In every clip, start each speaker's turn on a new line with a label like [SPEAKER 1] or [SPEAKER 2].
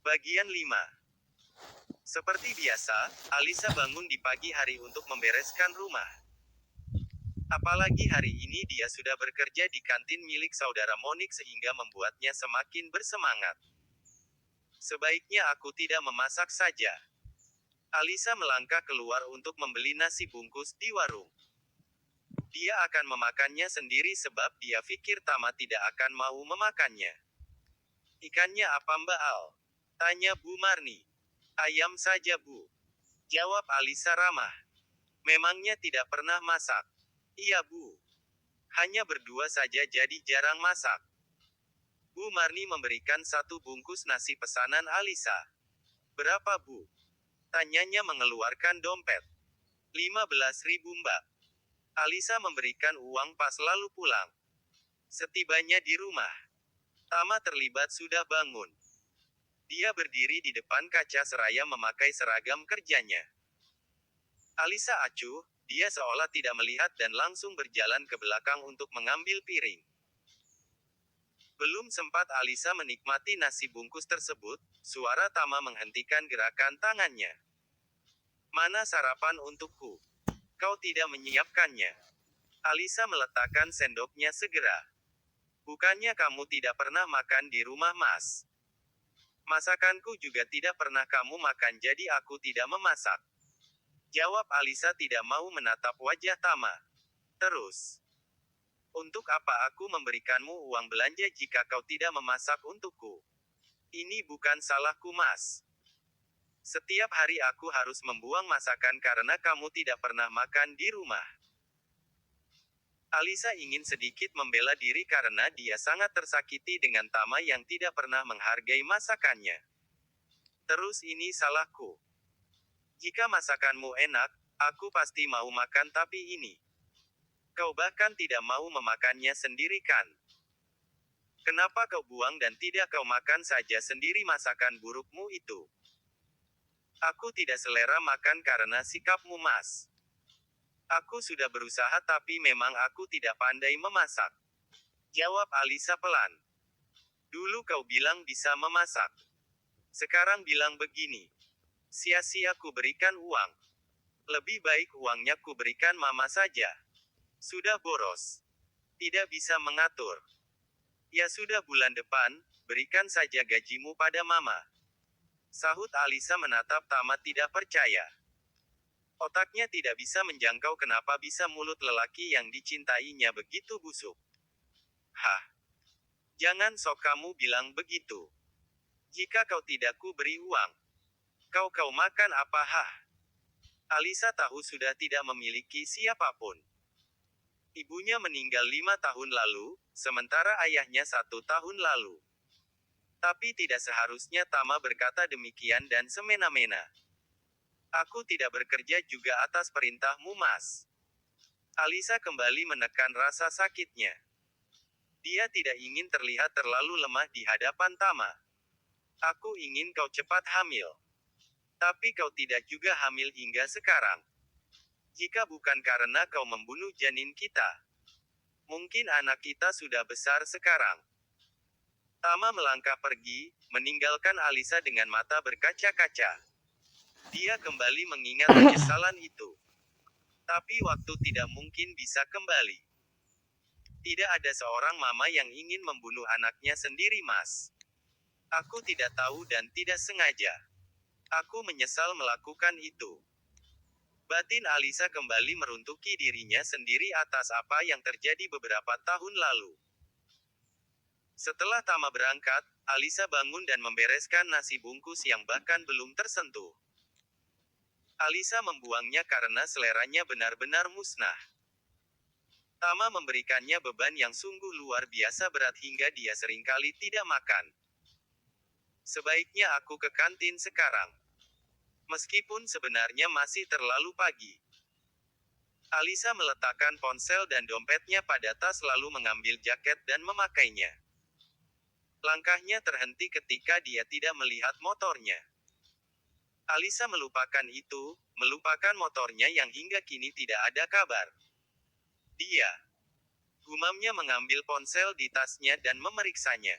[SPEAKER 1] Bagian 5. Seperti biasa, Alisa bangun di pagi hari untuk membereskan rumah. Apalagi hari ini dia sudah bekerja di kantin milik saudara Monik sehingga membuatnya semakin bersemangat. Sebaiknya aku tidak memasak saja. Alisa melangkah keluar untuk membeli nasi bungkus di warung. Dia akan memakannya sendiri sebab dia pikir Tama tidak akan mau memakannya. Ikannya apa Mbak Al? Tanya Bu Marni. Ayam saja Bu. Jawab Alisa ramah. Memangnya tidak pernah masak? Iya Bu. Hanya berdua saja jadi jarang masak. Bu Marni memberikan satu bungkus nasi pesanan Alisa. Berapa Bu? Tanyanya mengeluarkan dompet. 15.000 Mbak. Alisa memberikan uang pas lalu pulang. Setibanya di rumah, Tama terlibat sudah bangun. Dia berdiri di depan kaca seraya memakai seragam kerjanya. Alisa acuh, dia seolah tidak melihat dan langsung berjalan ke belakang untuk mengambil piring. Belum sempat Alisa menikmati nasi bungkus tersebut, suara Tama menghentikan gerakan tangannya. Mana sarapan untukku? Kau tidak menyiapkannya. Alisa meletakkan sendoknya segera. Bukannya kamu tidak pernah makan di rumah Mas? Masakanku juga tidak pernah kamu makan jadi aku tidak memasak. Jawab Alisa tidak mau menatap wajah Tama. Terus, untuk apa aku memberikanmu uang belanja jika kau tidak memasak untukku? Ini bukan salahku Mas. Setiap hari aku harus membuang masakan karena kamu tidak pernah makan di rumah. Alisa ingin sedikit membela diri karena dia sangat tersakiti dengan Tama yang tidak pernah menghargai masakannya. Terus ini salahku. Jika masakanmu enak, aku pasti mau makan tapi ini. Kau bahkan tidak mau memakannya sendiri kan? Kenapa kau buang dan tidak kau makan saja sendiri masakan burukmu itu? Aku tidak selera makan karena sikapmu Mas. Aku sudah berusaha tapi memang aku tidak pandai memasak. Jawab Alisa pelan. Dulu kau bilang bisa memasak. Sekarang bilang begini. Sia-sia ku berikan uang. Lebih baik uangnya ku berikan mama saja. Sudah boros. Tidak bisa mengatur. Ya sudah bulan depan, berikan saja gajimu pada mama. Sahut Alisa menatap Tama tidak percaya. Otaknya tidak bisa menjangkau kenapa bisa mulut lelaki yang dicintainya begitu busuk. Hah? Jangan sok kamu bilang begitu. Jika kau tidak ku beri uang, kau makan apa hah? Alisa tahu sudah tidak memiliki siapapun. Ibunya meninggal 5 tahun lalu, sementara ayahnya 1 tahun lalu. Tapi tidak seharusnya Tama berkata demikian dan semena-mena. Aku tidak bekerja juga atas perintahmu Mas. Alisa kembali menekan rasa sakitnya. Dia tidak ingin terlihat terlalu lemah di hadapan Tama. Aku ingin kau cepat hamil. Tapi kau tidak juga hamil hingga sekarang. Jika bukan karena kau membunuh janin kita, mungkin anak kita sudah besar sekarang. Tama melangkah pergi, meninggalkan Alisa dengan mata berkaca-kaca. Dia kembali mengingat penyesalan itu. Tapi waktu tidak mungkin bisa kembali. Tidak ada seorang mama yang ingin membunuh anaknya sendiri Mas. Aku tidak tahu dan tidak sengaja. Aku menyesal melakukan itu. Batin Alisa kembali meruntuki dirinya sendiri atas apa yang terjadi beberapa tahun lalu. Setelah Tama berangkat, Alisa bangun dan membereskan nasi bungkus yang bahkan belum tersentuh. Alisa membuangnya karena seleranya benar-benar musnah. Tama memberikannya beban yang sungguh luar biasa berat hingga dia seringkali tidak makan. Sebaiknya aku ke kantin sekarang. Meskipun sebenarnya masih terlalu pagi. Alisa meletakkan ponsel dan dompetnya pada tas lalu mengambil jaket dan memakainya. Langkahnya terhenti ketika dia tidak melihat motornya. Alisa melupakan itu, melupakan motornya yang hingga kini tidak ada kabar. Dia, gumamnya mengambil ponsel di tasnya dan memeriksanya.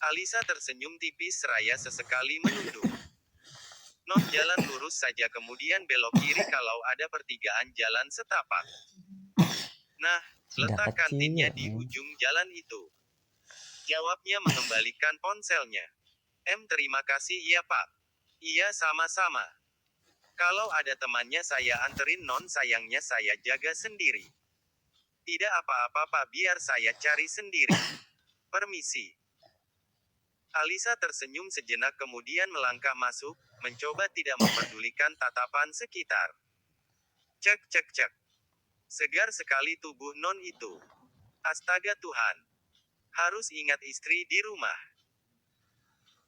[SPEAKER 1] Alisa tersenyum tipis seraya sesekali menunduk. Non, jalan lurus saja kemudian belok kiri kalau ada pertigaan jalan setapak. Nah,
[SPEAKER 2] Udah
[SPEAKER 1] letak
[SPEAKER 2] kecil,
[SPEAKER 1] kantinnya di ujung jalan itu. Jawabnya mengembalikan ponselnya. Terima kasih ya Pak. Iya sama-sama. Kalau ada temannya saya anterin non, sayangnya saya jaga sendiri. Tidak apa-apa Pak, biar saya cari sendiri. Permisi. Alisa tersenyum sejenak kemudian melangkah masuk, mencoba tidak memperdulikan tatapan sekitar. Cek cek cek. Segar sekali tubuh non itu. Astaga Tuhan. Harus ingat istri di rumah.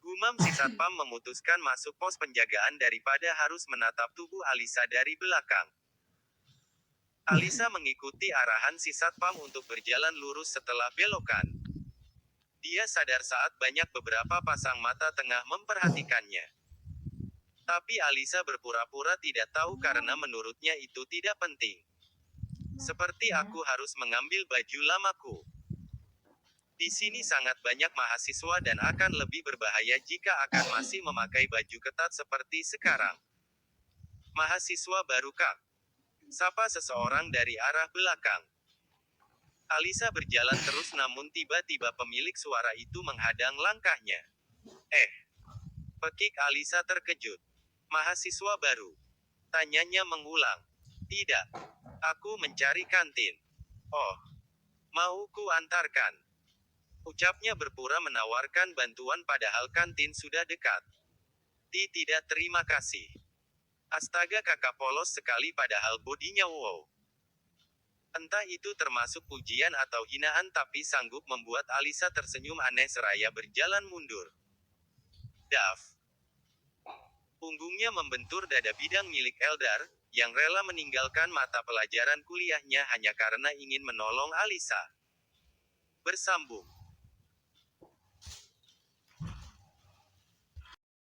[SPEAKER 1] Gumam si satpam memutuskan masuk pos penjagaan daripada harus menatap tubuh Alisa dari belakang. Alisa mengikuti arahan si satpam untuk berjalan lurus setelah belokan. Dia sadar saat banyak beberapa pasang mata tengah memperhatikannya. Tapi Alisa berpura-pura tidak tahu karena menurutnya itu tidak penting. Seperti aku harus mengambil baju lamaku. Di sini sangat banyak mahasiswa dan akan lebih berbahaya jika akan masih memakai baju ketat seperti sekarang. Mahasiswa baru kah? Sapa seseorang dari arah belakang. Alisa berjalan terus namun tiba-tiba pemilik suara itu menghadang langkahnya. Pekik Alisa terkejut. Mahasiswa baru? Tanyanya mengulang. Tidak. Aku mencari kantin. Oh. Mau ku antarkan? Ucapnya berpura menawarkan bantuan padahal kantin sudah dekat. Tidak terima kasih. Astaga kakak polos sekali padahal bodinya wow. Entah itu termasuk pujian atau hinaan tapi sanggup membuat Alisa tersenyum aneh seraya berjalan mundur. Daf. Punggungnya membentur dada bidang milik Eldar, yang rela meninggalkan mata pelajaran kuliahnya hanya karena ingin menolong Alisa. Bersambung.